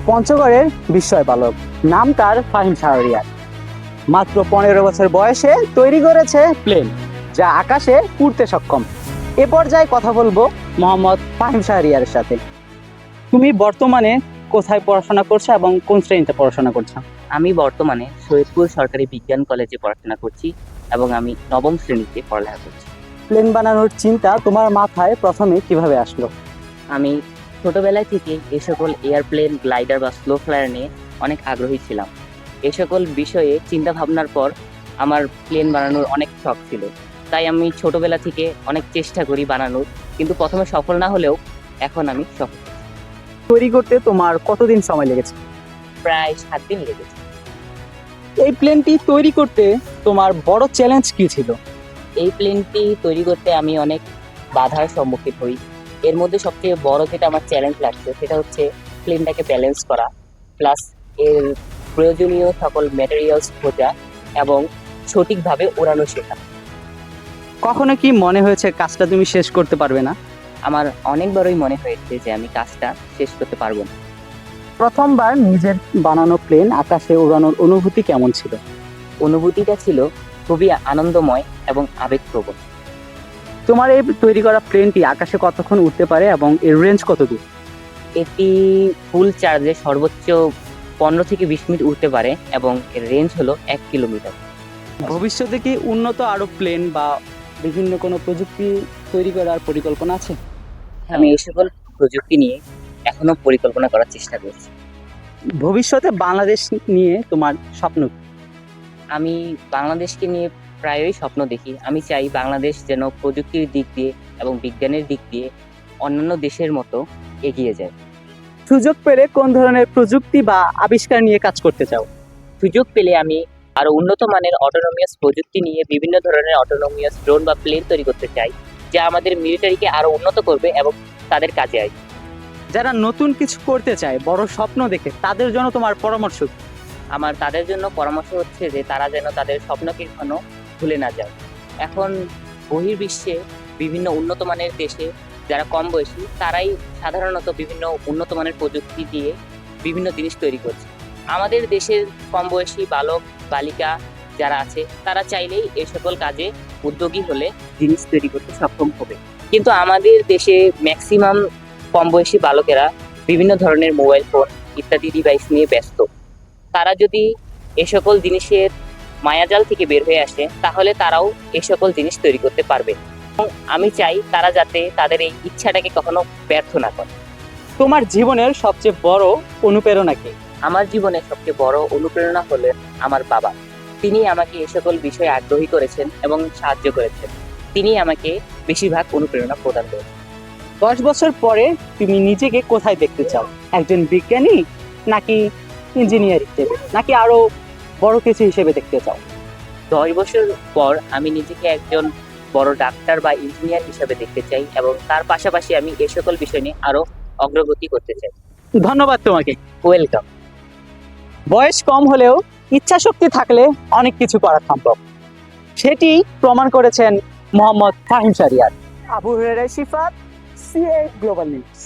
পঞ্চগড়ের বিস্ময় বালক, নাম তার ফাহিম শাহরিয়ার। মাত্র 15 বছর বয়সে তৈরি করেছে প্লেন, যা আকাশে উড়তে সক্ষম। এ পর্যায়ে কথা বলবো মোহাম্মদ ফাহিম শাহরিয়ারের সাথে। তুমি বর্তমানে কোথায় পড়াশোনা করছো এবং কোন শ্রেণীতে পড়াশোনা করছো? আমি বর্তমানে সৈয়দপুর সরকারি বিজ্ঞান কলেজে পড়াশোনা করছি এবং আমি নবম শ্রেণীতে পড়ালেখা করছি। প্লেন বানানোর চিন্তা তোমার মাথায় প্রথমে কিভাবে আসলো? আমি ছোটবেলা থেকে এ সকল এয়ারপ্লেন, গ্লাইডার বা স্লো ফ্লায়ার নিয়ে অনেক আগ্রহী ছিলাম। এ সকল বিষয়ে চিন্তা ভাবনার পর আমার প্লেন বানানোর অনেক শখ ছিল, তাই আমি ছোটবেলা থেকে অনেক চেষ্টা করি বানানোর, কিন্তু প্রথমে সফল না হলেও এখন আমি সফল। তৈরি করতে তোমার কতদিন সময় লেগেছে? প্রায় 7 দিন লেগেছে। এই প্লেনটি তৈরি করতে তোমার বড় চ্যালেঞ্জ কি ছিল? এই প্লেনটি তৈরি করতে আমি অনেক বাধার সম্মুখীন হই। এর মধ্যে সবচেয়ে বড় যেটা আমার চ্যালেঞ্জ লাগছে সেটা হচ্ছে প্লেনটাকে ব্যালেন্স করা, প্লাস এর প্রয়োজনীয় সকল ম্যাটেরিয়ালস খোঁজা এবং সঠিকভাবে ওড়ানো শেখা। কখনো কি মনে হয়েছে কাজটা তুমি শেষ করতে পারবে না? আমার অনেকবারই মনে হয়েছে যে আমি কাজটা শেষ করতে পারবো না। প্রথমবার নিজের বানানো প্লেন আকাশে উড়ানোর অনুভূতি কেমন ছিল? অনুভূতিটা ছিল খুবই আনন্দময় এবং আবেগপ্রবণ। তোমার এই তৈরি করা প্লেনটি আকাশে কতক্ষণ উঠতে পারে এবং এর রেঞ্জ কত দূর? এটি ফুল চার্জে সর্বোচ্চ 15 থেকে 20 মিনিট উঠতে পারে এবং এর রেঞ্জ হলো 1 কিলোমিটার। ভবিষ্যতে কি উন্নত আরো প্লেন বা বিভিন্ন কোনো প্রযুক্তি তৈরি করার পরিকল্পনা আছে? আমি এই সকল প্রযুক্তি নিয়ে এখনো পরিকল্পনা করার চেষ্টা করছি। ভবিষ্যতে বাংলাদেশ নিয়ে তোমার স্বপ্ন কি? আমি বাংলাদেশকে নিয়ে প্রায়ই স্বপ্ন দেখি। আমি চাই বাংলাদেশ যেন প্রযুক্তির দিক দিয়ে এবং বিজ্ঞানের দিক দিয়ে অন্যান্য দেশের মতো এগিয়ে যায়। সুযোগ পেলে কোন ধরনের প্রযুক্তি বা আবিষ্কার নিয়ে কাজ করতে চাও? সুযোগ পেলে আমি আরো উন্নত মানের অটোনোমিয়াস প্রযুক্তি নিয়ে বিভিন্ন ধরনের অটোনোমিয়াস ড্রোন বা প্লেন তৈরি করতে চাই, যা আমাদের মিলিটারিকে আরো উন্নত করবে এবং তাদের কাজে আসবে। যারা নতুন কিছু করতে চায়, বড় স্বপ্ন দেখে, তাদের জন্য তোমার পরামর্শ কি? আমার তাদের জন্য পরামর্শ হচ্ছে যে তারা যেন তাদের স্বপ্নকে কখনো ভুলে না যায়। এখন বহির্বিশ্বে বিভিন্ন উন্নত মানের দেশে যারা কম বয়সী তারাই সাধারণত বিভিন্ন উন্নত মানের প্রযুক্তি দিয়ে বিভিন্ন জিনিস তৈরি করছে। আমাদের দেশের কম বয়সী বালক বালিকা যারা আছে তারা চাইলেই এই সকল কাজে উদ্যোগী হলে জিনিস তৈরি করতে সক্ষম হবে, কিন্তু আমাদের দেশে ম্যাক্সিমাম কম বয়সী বালকেরা বিভিন্ন ধরনের মোবাইল ফোন ইত্যাদি ডিভাইস নিয়ে ব্যস্ত। তারা যদি এ সকল জিনিসের মায়াজাল থেকে বের হয়ে আসে তাহলে তারাও এ সকল জিনিস তৈরি করতে পারবে এবং আমি চাই তারা যাতে তাদের এই ইচ্ছাটাকে কখনো ব্যর্থ না করে। তোমার জীবনের সবচেয়ে বড় অনুপ্রেরণা কি? আমার জীবনের সবচেয়ে বড় অনুপ্রেরণা হলেন আমার বাবা। তিনি আমাকে এ সকল বিষয়ে আগ্রহী করেছেন এবং সাহায্য করেছেন। তিনি আমাকে বেশিরভাগ অনুপ্রেরণা প্রদান করেছেন। 10 বছর পরে তুমি নিজেকে কোথায় দেখতে চাও? একজন বিজ্ঞানী, নাকি ইঞ্জিনিয়ার হিসেবে, নাকি আরো বড় কিছু হিসেবে দেখতে চাও? 10 বছর পর আমি নিজেকে একজন বড় ডাক্তার বা ইঞ্জিনিয়ার হিসেবে দেখতে চাই এবং তার পাশাপাশি আমি এ সকল বিষয় নিয়ে আরো অগ্রগতি করতে চাই। ধন্যবাদ তোমাকে। ওয়েলকাম। বয়স কম হলেও ইচ্ছা শক্তি থাকলে অনেক কিছু করা সম্ভব, সেটি প্রমাণ করেছেন Mohammad Fahim Shahriar. Abu Hurairah Shifat, CA global news.